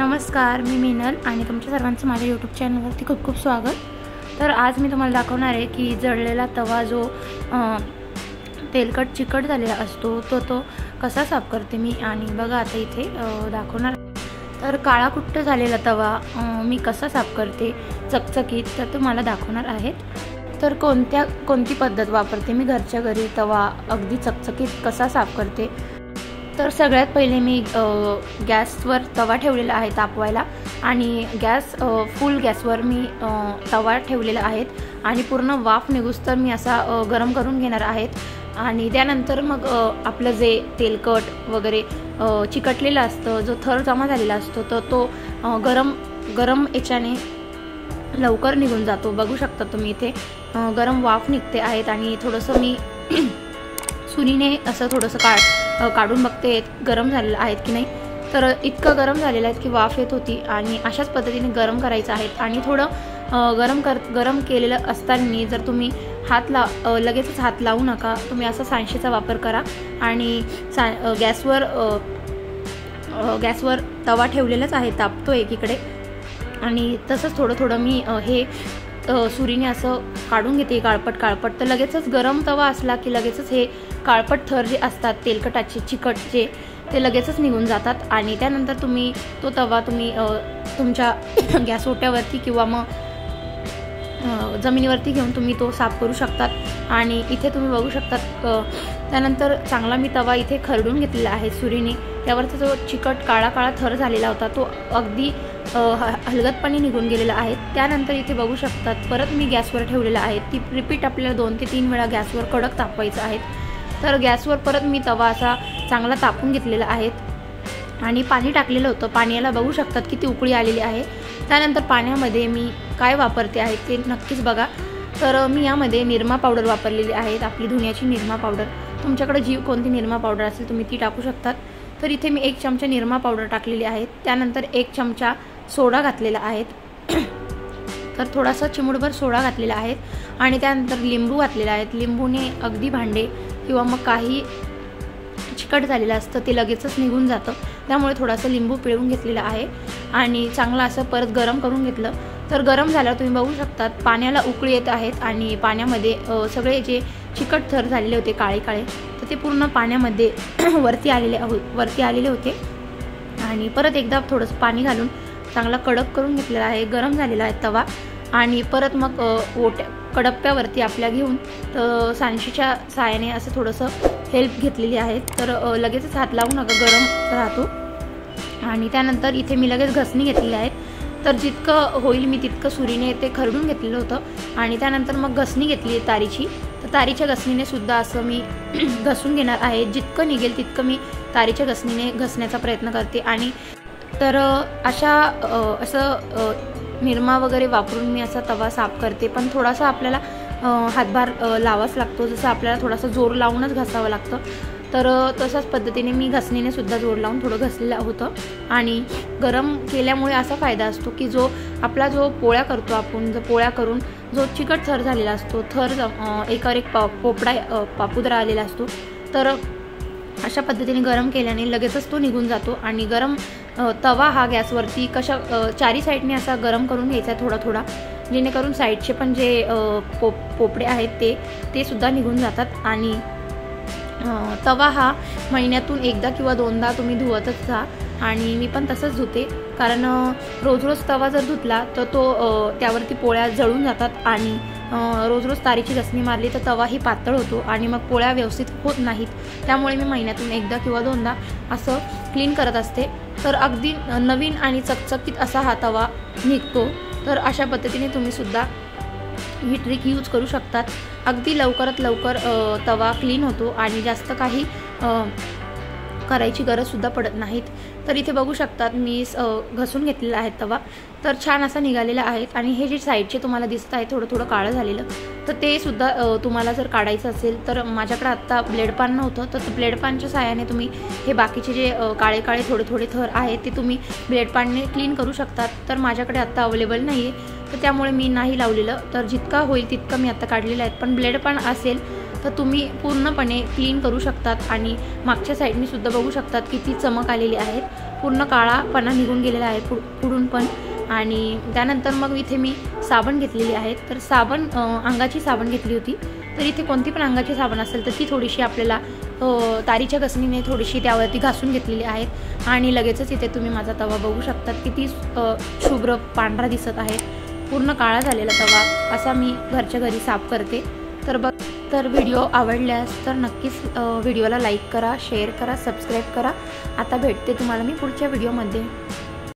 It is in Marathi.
नमस्कार, मी मीनल आणि तुमच्या सर्वांचं माझ्या यूट्यूब चॅनलवरती खूप खूप स्वागत। तर आज मी तुम्हाला दाखवणार आहे की जळलेला तवा जो तेलकट चिकट झालेला असतो तो कसा साफ करते मी। आणि बघा आता इथे दाखवणार। तर काळा कुट्ट झालेला तवा मी कसा साफ करते चकचकीत तर तुम्हाला दाखवणार आहेत। तर कोणती पद्धत वापरते मी घरच्या घरी तवा अगदी चकचकीत कसा साफ करते। तर सगळ्यात पहिले मी गॅसवर तवा ठेवलेला आहे तापवायला आणि फुल गॅसवर मी तवा ठेवलेला आहे आणि पूर्ण वाफ निघुस्तर मी असा गरम करून घेणार आहेत। आणि त्यानंतर मग आपलं जे तेलकट वगैरे चिकटलेलं असतं, जो थर जमा झालेला असतो तर तो गरम याच्याने लवकर निघून जातो। बघू शकता तुम्ही इथे गरम वाफ निघते आहेत आणि थोडंसं मी सुरीने असं थोडंसं काढून बघते गरम झालेलं आहेत की नाही। तर इतकं गरम झालेलं आहे की वाफ येत होती आणि अशाच पद्धतीने गरम करायचं आहे। आणि थोडं गरम केलेलं असताना जर तुम्ही लगेचच हात लावू नका, तुम्ही असा सांशीचा वापर करा आणि गॅसवर तवा ठेवलेलाच आहे, तापतो एकीकडे आणि तसंच थोडं मी हे सुरीने असं काढून घेते काळपट। तर लगेचच गरम तवा असला की लगेचच हे काळपट थर जे असतात तेलकटाचे चिकटचे ते लगेचच निघून जातात। आणि त्यानंतर तुम्ही तो तवा तुमच्या गॅस ओट्यावरती किंवा मग जमिनीवरती घेऊन तुम्ही तो साफ करू शकतात। आणि इथे तुम्ही बघू शकतात त्यानंतर चांगला मी तवा इथे खरडून घेतलेला आहे सुरीने। त्यावरचा जो चिकट काळा थर झालेला होता तो अगदी हलगतपणे निघून गेलेला आहे। त्यानंतर इथे बघू शकतात परत मी गॅसवर ठेवलेला आहे, ती रिपीट आपल्याला 2 ते 3 वेळा गॅसवर कडक तापवायचं आहे। तर गॅसवर परत मी तवा असा चांगला तापून घेतलेला आहे आणि पाणी टाकलेलं होतं। पाण्याला बघू शकतात किती उकळी आलेली आहे। त्यानंतर पाण्यामध्ये मी काय वापरते आहे ते नक्कीच बघा। तर मी यामध्ये निरमा पावडर वापरलेली आहे, आपली धुण्याची निरमा पावडर। तुमच्याकडे कोणती निरमा पावडर असेल तुम्ही ती टाकू शकतात। तर इथे मी 1 चमचा निरमा पावडर टाकलेली आहे, त्यानंतर 1 चमचा सोडा घातलेला आहे। तर थोडासा चिमूटभर सोडा घातलेला आहे आणि त्यानंतर लिंबू घातलेला आहे। लिंबूने अगदी भांडे किंवा मग काही चिकट झालेलं असतं ते लगेचच निघून जातं, त्यामुळे थोडासा लिंबू पिळून घेतलेला आहे आणि चांगलं असं परत गरम करून घेतलं। तर गरम झाल्यावर तुम्ही बघू शकतात पाण्याला उकळी येत आहेत आणि पाण्यामध्ये सगळे जे चिकट थर झालेले होते काळे तर ते पूर्ण पाण्यामध्ये वरती आलेले होते। आणि परत एकदा थोडंसं पाणी घालून चांगला कडक करून घेतलेला आहे, गरम झालेला आहे तवा। आणि परत मग कडप्प्यावरती आपल्या घेऊन सांशीच्या साहाय्याने असं थोडंसं हेल्प घेतलेली आहे। तर लगेचच हात लावू नका, गरम राहतो। आणि त्यानंतर इथे मी लगेच घसणी घेतलेली आहे। तर जितकं होईल मी तितकं सुरीने ते खरडून घेतलेलं होतं आणि त्यानंतर मग घसणी घेतली आहे तारीची। तर तारीच्या घसणीने सुद्धा असं मी घसून घेणार आहे, जितकं निघेल तितकं मी तारीच्या घसणीने घसण्याचा प्रयत्न करते। आणि तर असं निरमा वगैरे वापरून मी असा तवा साफ करते, पण थोडासा आपल्याला हातभार लावाच लागतो, जसं आपल्याला थोडासा जोर लावूनच घासावं लागतं। तर तशाच पद्धतीने मी घसणीने सुद्धा जोर लावून थोडं घसलेलं होतं। आणि गरम केल्यामुळे असा फायदा असतो की जो पोळ्या करतो आपण, पोळ्या करून जो चिकट थर झालेला असतो, एकावर एक पापुद्रा आलेला असतो, तर अशा पद्धतीने गरम केल्याने लगेचच तो निघून जातो। आणि गरम तवा हा गॅसवरती चारी साईडने असा गरम करून घ्यायचा थोडा, जेणेकरून साईडचे पण जे पोपडे आहेत ते सुद्धा निघून जातात। आणि तवा हा महिन्यातून एकदा किंवा 2दा तुम्ही धुवतच जा आणि मी पण तसंच धुते, कारण रोज तवा जर धुतला तर त्यावरती पोळ्या जळून जातात आणि रोज तारीची घसणी मारली तर तवाही पातळ होतो आणि मग पोळ्या व्यवस्थित होत नाहीत। त्यामुळे मी महिन्यातून एकदा किंवा 2दा असं क्लीन करत असते। तर अगदी नवीन आणि चकचकीत असा हा तवा निघतो। तर अशा पद्धतीने तुम्ही सुद्धा ही ट्रिक यूज करू शकतात। अगदी लवकरात लवकर तवा क्लीन होतो आणि जास्त काही करायची गरज सुद्धा पडत नाहीत। तर इथे बघू शकतात मी घसून घेतलेला आहे तवा, तर छान असा निघालेला आहे। आणि हे जे साईडचे तुम्हाला दिसत आहे थोडं काळं झालेलं, तर ते सुद्धा तुम्हाला जर काढायचं असेल तर माझ्याकडे आत्ता ब्लेड पान नव्हतं, तर ब्लेड पानच्या साहाय्याने तुम्ही हे बाकीचे जे काळे थोडे थर आहेत ते तुम्ही ब्लेड पानने क्लीन करू शकतात। तर माझ्याकडे आत्ता अवेलेबल नाही आहे, तर त्यामुळे मी नाही लावलेलं। तर जितका होईल तितकं मी आत्ता काढलेलं आहे, पण ब्लेड पान असेल तर तुम्ही पूर्णपणे क्लीन करू शकतात। आणि मागच्या साईडनी सुद्धा बघू शकतात किती चमक आलेली आहे। पूर्ण काळापणा निघून गेलेला आहे पुढून पण। आणि त्यानंतर मग इथे मी साबण घेतलेली आहे। तर साबण अंगाची साबण घेतली होती। तर इथे कोणती पण अंगाची साबण असेल तर ती थोडीशी आपल्याला तारीच्या घसणीने थोडीशी त्यावरती घासून घेतलेली आहेत। आणि लगेचच इथे तुम्ही माझा तवा बघू शकतात किती शुभ्र पांढरा दिसत आहे। पूर्ण काळा झालेला तवा असा मी घरच्या घरी साफ करते। तर व्हिडिओ आवडल्यास तर नक्कीच व्हिडिओला लाईक करा, शेअर करा, सबस्क्राईब करा। आता भेटते तुम्हाला मी पुढच्या व्हिडिओमध्ये।